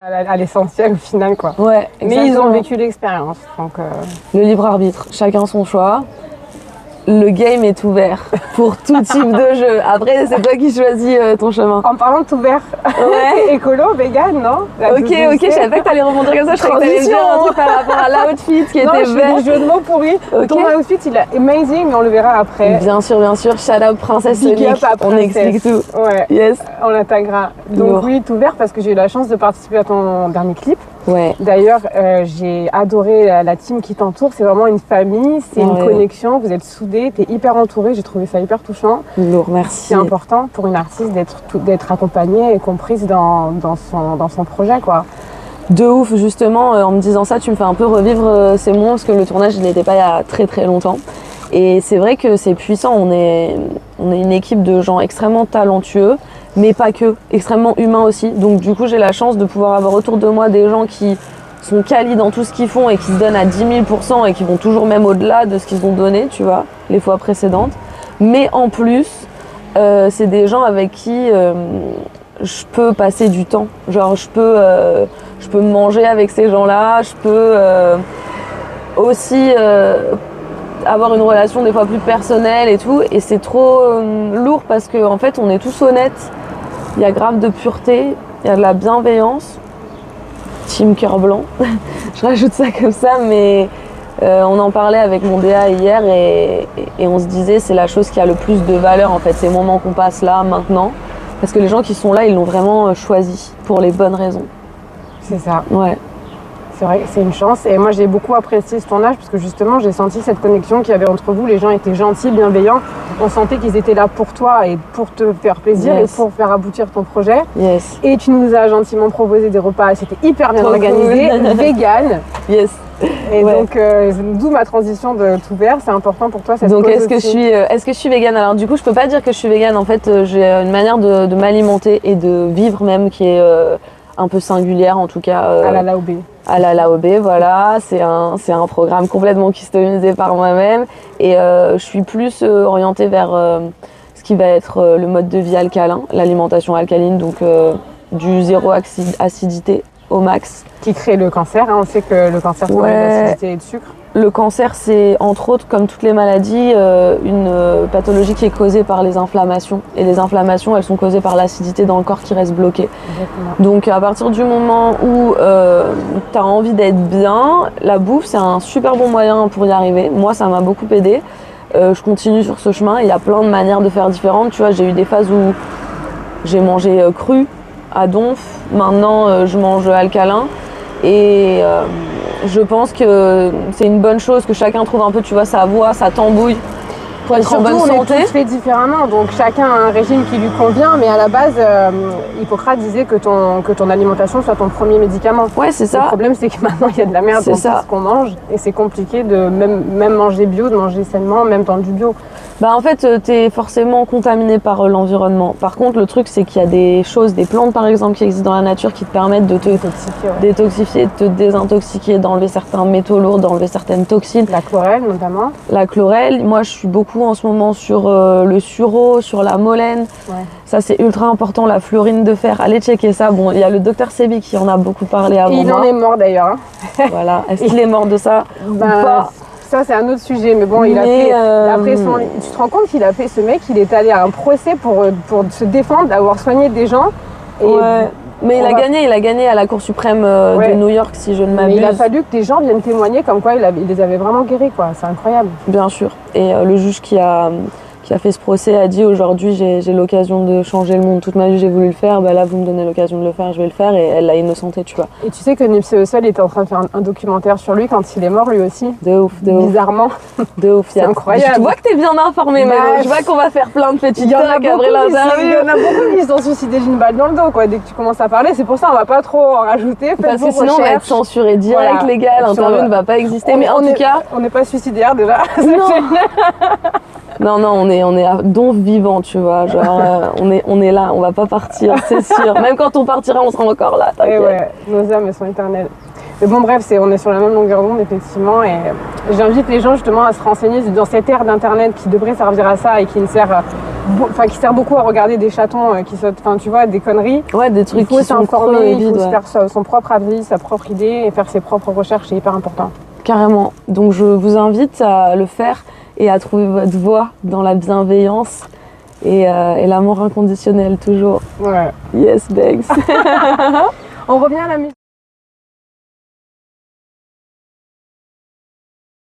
à l'essentiel au final, quoi. Ouais, exactement. Mais ils ont vécu l'expérience, donc... Le libre arbitre, chacun son choix. Le game est ouvert pour tout type de jeu. Après, c'est toi qui choisis ton chemin. En parlant de tout vert, Ouais. écolo, vegan, non? Ok, je savais pas que t'allais rebondir comme ça. Je croyais que t'allais dire un truc par rapport à l'outfit qui Non, était je vert. fais des jeux de mots pourris. Ok. Ton outfit, il est amazing, mais on le verra après. Bien sûr. Shout out Princesse Big Sonic. up à On Princesse. explique tout. Ouais, Yes. on l'attaquera. Donc Lourd. oui, tout vert parce que j'ai eu la chance de participer à ton dernier clip. Ouais. D'ailleurs, j'ai adoré la team qui t'entoure. C'est vraiment une famille, c'est une Ouais. connexion. Vous êtes soudés, t'es hyper entouré. J'ai trouvé ça hyper touchant. Lourd, merci. C'est important pour une artiste d'être accompagnée et comprise dans son projet, quoi. De ouf, justement, en me disant ça, tu me fais un peu revivre ces moments parce que le tournage il n'était pas il y a très très longtemps. Et c'est vrai que c'est puissant. On est une équipe de gens extrêmement talentueux, mais pas que, extrêmement humains aussi. Donc du coup, j'ai la chance de pouvoir avoir autour de moi des gens qui sont quali dans tout ce qu'ils font et qui se donnent à 10 000% et qui vont toujours même au-delà de ce qu'ils ont donné, tu vois, les fois précédentes. Mais en plus, c'est des gens avec qui je peux passer du temps. Genre, je peux manger avec ces gens-là, je peux aussi avoir une relation des fois plus personnelle et tout. Et c'est trop lourd parce qu'en fait, on est tous honnêtes. Il y a grave de pureté, il y a de la bienveillance. Team cœur blanc. Je rajoute ça comme ça, mais on en parlait avec mon DA hier et on se disait c'est la chose qui a le plus de valeur en fait, ces moments qu'on passe là, maintenant. Parce que les gens qui sont là, ils l'ont vraiment choisi pour les bonnes raisons. C'est ça. Ouais. C'est vrai que c'est une chance. Et moi, j'ai beaucoup apprécié ce tournage parce que justement, j'ai senti cette connexion qu'il y avait entre vous. Les gens étaient gentils, bienveillants. On sentait qu'ils étaient là pour toi et pour te faire plaisir Yes. et pour faire aboutir ton projet. Yes. Et tu nous as gentiment proposé des repas. C'était hyper bien Trop organisé, cool. vegan. Yes. Et Ouais. donc, d'où ma transition de tout vert. C'est important pour toi cette Donc pause est-ce que je suis végane? Alors du coup, je peux pas dire que je suis végane. En fait, j'ai une manière de m'alimenter et de vivre même qui est un peu singulière en tout cas. à la Laobé. À la Laobé, voilà, c'est un programme complètement customisé par moi-même et je suis plus orientée vers ce qui va être le mode de vie alcalin, l'alimentation alcaline, donc du zéro acidité au max. Qui crée le cancer. Hein. On sait que le cancer, c'est l'acidité et le sucre. Le cancer, c'est entre autres, comme toutes les maladies, une pathologie qui est causée par les inflammations. Et les inflammations, elles sont causées par l'acidité dans le corps qui reste bloquée. Exactement. Donc à partir du moment où tu as envie d'être bien, la bouffe, c'est un super bon moyen pour y arriver. Moi, ça m'a beaucoup aidé. Je continue sur ce chemin. Il y a plein de manières de faire différentes. Tu vois, j'ai eu des phases où j'ai mangé cru à donf. Maintenant, je mange alcalin. Et je pense que c'est une bonne chose que chacun trouve un peu, tu vois, sa voie, sa tambouille pour être en bonne on santé. est tous faits différemment, donc chacun a un régime qui lui convient, mais à la base, Hippocrate disait que ton alimentation soit ton premier médicament. Ouais, c'est Le ça. problème, c'est que maintenant, il y a de la merde C'est dans tout ça. ce qu'on mange, et c'est compliqué de même manger bio, de manger sainement, même dans du bio. Bah en fait, t'es forcément contaminé par l'environnement. Par contre, le truc, c'est qu'il y a des choses, des plantes par exemple, qui existent dans la nature qui te permettent de te détoxifier, de te désintoxiquer, d'enlever certains métaux lourds, d'enlever certaines toxines. La chlorelle, notamment. La chlorelle, moi je suis beaucoup en ce moment sur le sureau, sur la molène. Ouais. Ça c'est ultra important, la fluorine de fer. Allez checker ça. Bon, il y a le docteur Sebi qui en a beaucoup parlé avant Et il en moi. est mort d'ailleurs. Hein. Voilà. Est-ce qu'il est mort de ça ou pas? Ça, c'est un autre sujet, mais bon, il a fait. Après tu te rends compte qu'il a fait ce mec, il est allé à un procès pour se défendre d'avoir soigné des gens. Et ouais. Mais il a gagné à la Cour suprême de New York, si je ne m'abuse. Mais il a fallu que des gens viennent témoigner comme quoi il les avait vraiment guéris, quoi. C'est incroyable. Bien sûr. Et le juge qui a fait ce procès a dit aujourd'hui j'ai l'occasion de changer le monde. Toute ma vie j'ai voulu le faire, bah là vous me donnez l'occasion de le faire, je vais le faire, et elle l'a innocenté, tu vois. Et tu sais que Nipsey Hussle était en train de faire un documentaire sur lui quand il est mort lui aussi. De ouf. Bizarrement. De ouf. C'est incroyable. Je vois que t'es bien informée, mais je vois qu'on va faire plein de petits talks après l'interview. Il y en a beaucoup qui se sont suicidés d'une balle dans le dos, quoi. Dès que tu commences à parler, c'est pour ça on va pas trop en rajouter. Parce que sinon on va être censuré direct, voilà. Les gars, l'interview ne va pas exister. Mais en tout cas, on n'est pas suicidaire déjà. Non, on est à donf vivant, tu vois. Genre, on est là, on va pas partir, c'est sûr. Même quand on partira, on sera encore là. Et ouais, nos âmes elles sont éternelles. Mais bon, bref, on est sur la même longueur d'onde, effectivement. Et j'invite les gens justement à se renseigner dans cette ère d'internet qui devrait servir à ça et qui ne sert qui sert beaucoup à regarder des chatons qui sautent, enfin tu vois, des conneries. Ouais, des trucs Il faut qui sont creux s'informer, et il faut vides, se ouais. faire son propre avis, sa propre idée et faire ses propres recherches, c'est hyper important. Carrément. Donc je vous invite à le faire et à trouver votre voie dans la bienveillance et l'amour inconditionnel toujours. Ouais. Yes, bags. On revient à la musique.